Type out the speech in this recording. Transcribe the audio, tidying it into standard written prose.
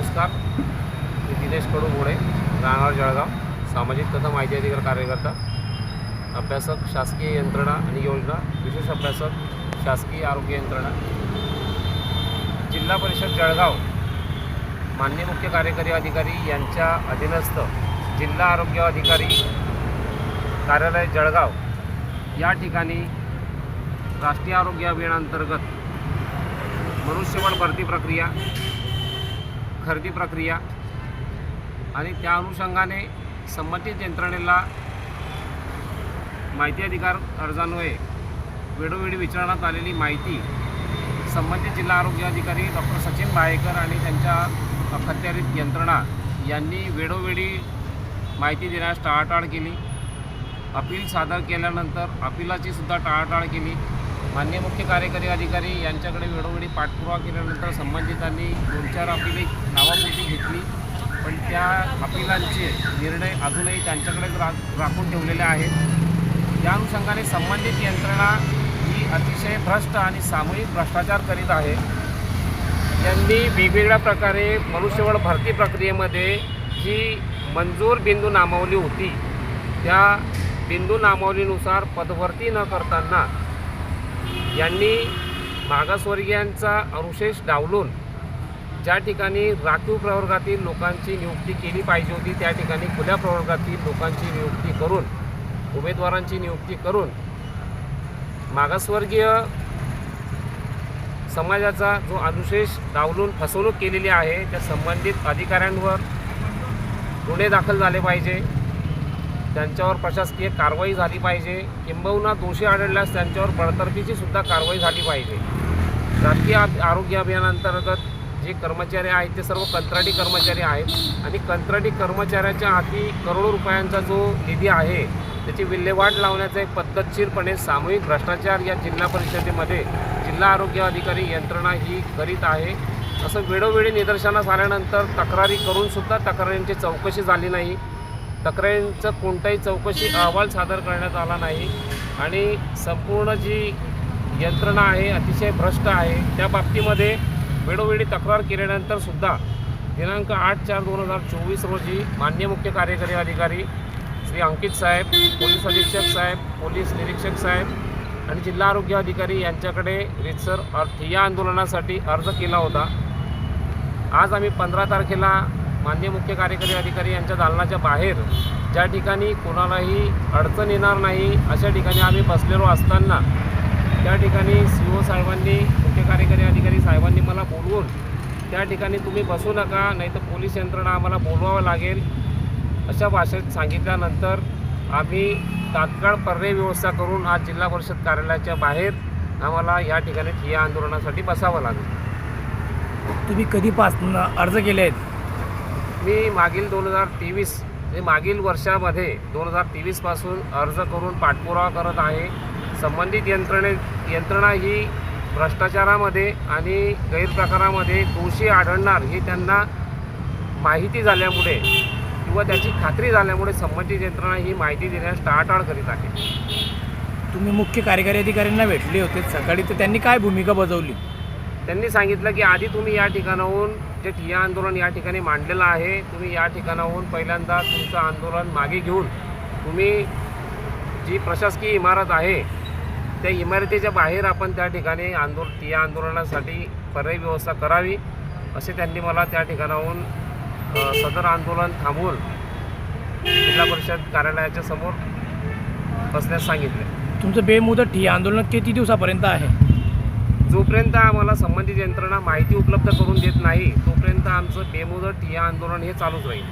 नमस्कार. मी दिनेश कडू मोडे, राहणार जळगाव, सामाजिक तथा माहिती अधिकार कार्यकर्ता, अभ्यासक शासकीय यंत्रणा आणि योजना, विशेष अभ्यासक शासकीय आरोग्य यंत्रणा, जिल्हा परिषद जळगाव, माननीय मुख्य कार्यकारी अधिकारी यांच्या अधीनस्थ जिल्हा आरोग्य अधिकारी कार्यालय जळगाव या ठिकाणी राष्ट्रीय आरोग्य अभियानांतर्गत मनुष्यबळ भरती प्रक्रिया, खरेदी प्रक्रिया आणि त्या अनुषंगाने संबंधित यंत्रणेला माहिती अधिकार अर्जान्वये वेळोवेळी विचारण्यात आलेली माहिती संबंधित जिल्हा आरोग्य अधिकारी डॉक्टर सचिन बाहेकर आणि त्यांच्या अखत्यारीत यंत्रणा यांनी वेळोवेळी माहिती देण्यास टाळाटाळ केली. अपील सादर केल्यानंतर अपिलाची सुद्धा टाळाटाळ केली. माननीय मुख्य कार्यकारी अधिकारी यांच्याकडे वेळोवेळी पाठपुरावा केल्यानंतर संबंधितांनी 2-4 अपिले नावापुरती घेतली, पण त्या अपिलांचे निर्णय अजूनही त्यांच्याकडेच राखून ठेवलेले आहेत. त्या अनुषंगाने संबंधित यंत्रणा ही अतिशय भ्रष्ट आणि सामूहिक भ्रष्टाचार करीत आहे. त्यांनी वेगवेगळ्या प्रकारे मनुष्यबळ भरती प्रक्रियेमध्ये जी मंजूर बिंदू नामावली होती, त्या बिंदू नामावलीनुसार पदभरती न करताना यांनी मागासवर्गीयांचा अनुशेष डावलून ज्या ठिकाणी राखीव प्रवर्गातील लोकांची नियुक्ती केली पाहिजे होती त्या ठिकाणी खुल्या प्रवर्गातील लोकांची नियुक्ती करून, उमेदवारांची नियुक्ती करून मागासवर्गीय समाजाचा जो अनुशेष डावलून फसवणूक केलेली आहे त्या संबंधित अधिकाऱ्यांवर गुन्हे दाखल झाले पाहिजे, त्यांच्यावर प्रशासकीय कारवाई झाली पाहिजे, किंबहुना दोषी आढळल्यास त्यांच्यावर बडतर्फीची सुद्धा कारवाई झाली पाहिजे. राष्ट्रीय आरोग्य अभियानांतर्गत जे कर्मचारी आहेत ते सर्व कंत्राटी कर्मचारी आहेत आणि कंत्राटी कर्मचाऱ्याच्या हाती करोडो रुपयांचा जो निधी आहे त्याची विल्हेवाट लावण्याचा एक पद्धतशीरपणे सामूहिक भ्रष्टाचार या जिल्हा परिषदेमध्ये जिल्हा आरोग्य अधिकारी यंत्रणा ही करीत आहे. असं वेळोवेळी निदर्शनास आल्यानंतर तक्रारी करूनसुद्धा तक्रारींची चौकशी झाली नाही, तक्रारींचं कोणताही चौकशी अहवाल सादर करण्यात आला नाही आणि संपूर्ण जी यंत्रणा आहे अतिशय भ्रष्ट आहे. त्या बाबतीमध्ये वेळोवेळी तक्रार केल्यानंतरसुद्धा दिनांक 8/4/2024 रोजी माननीय मुख्य कार्यकारी अधिकारी श्री अंकित साहेब, पोलीस अधीक्षक साहेब, पोलीस निरीक्षक साहेब आणि जिल्हा आरोग्य अधिकारी यांच्याकडे रीतसर ठिय्या आंदोलनासाठी अर्ज केला होता. आज आम्ही 15 तारखेला माननीय मुख्य कार्यकारी अधिकारी यांच्या दालनाच्या बाहेर ज्या ठिकाणी कोणालाही अडचण येणार नाही अशा ठिकाणी आम्ही बसलेलो असताना त्या ठिकाणी CO साहेबांनी, मुख्य कार्यकारी अधिकारी साहेबांनी मला बोलवून त्या ठिकाणी तुम्ही बसू नका, नाही तर पोलीस यंत्रणा आम्हाला बोलवावं लागेल अशा भाषेत सांगितल्यानंतर आम्ही तात्काळ पर्यायी व्यवस्था करून आज जिल्हा परिषद कार्यालयाच्या बाहेर आम्हाला या ठिकाणी ठिय्या आंदोलनासाठी बसावं लागलं. तुम्ही कधीपासून अर्ज केले आहेत? मी मागील 2023 म्हणजे मागील वर्षामध्ये 2023 पासून अर्ज करून पाठपुरावा करत आहे. संबंधित यंत्रणा ही भ्रष्टाचारामध्ये आणि गैरप्रकारामध्ये दोषी आढळणार ही त्यांना माहिती झाल्यामुळे किंवा त्याची खात्री झाल्यामुळे संबंधित यंत्रणा ही माहिती देण्यास टाळाटाळ करीत आहे. तुम्ही मुख्य कार्यकारी अधिकाऱ्यांना भेटले होते सकाळी, तर त्यांनी काय भूमिका बजावली? त्यांनी सांगितलं की आधी तुम्ही या ठिकाणाहून जे ठिय्या आंदोलन या ठिकाणी मांडलेलं आहे, तुम्ही या ठिकाणाहून पहिल्यांदा तुमचं आंदोलन मागे घेऊन तुम्ही जी प्रशासकीय इमारत आहे त्या इमारतीच्या बाहेर आपण त्या ठिकाणी ठिय्या आंदोलनासाठी पर्यायी व्यवस्था करावी असे त्यांनी मला त्या ठिकाणाहून सदर आंदोलन थांबवून जिल्हा परिषद कार्यालयाच्या समोर बसण्यास सांगितले. तुमचं बेमुदत ठिय्या आंदोलन किती दिवसापर्यंत आहे? जोपर्यंत आम्हाला संबंधित यंत्रणा माहिती उपलब्ध करून देत नाही तोपर्यंत आमचं बेमुदत ठिय्या आंदोलन हे चालूच राहील.